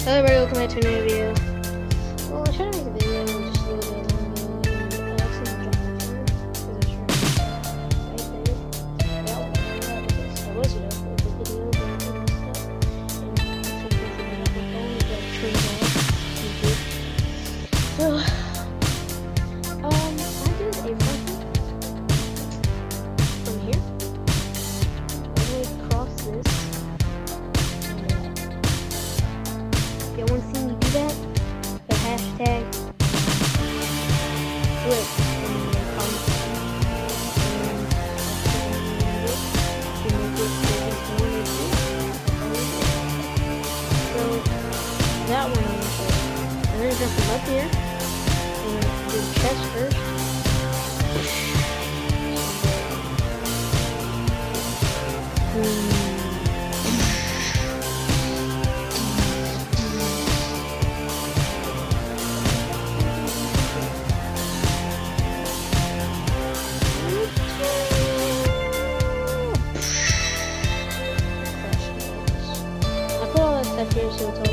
Hello everybody, welcome back to a new video. Well, I tried to make a video just a little bit long ago, and I accidentally dropped my phone because I was trying to right there. I was gonna upload the video, but I messed up. And I took the phone that turned off. So, I did a function from here. I'm going to cross this. If you want to see me do that, the hashtag flip in the comments. So that one I'm going to show you. I'm going to jump from up here. I'm going to do the chest first. I put all that stuff here so it's all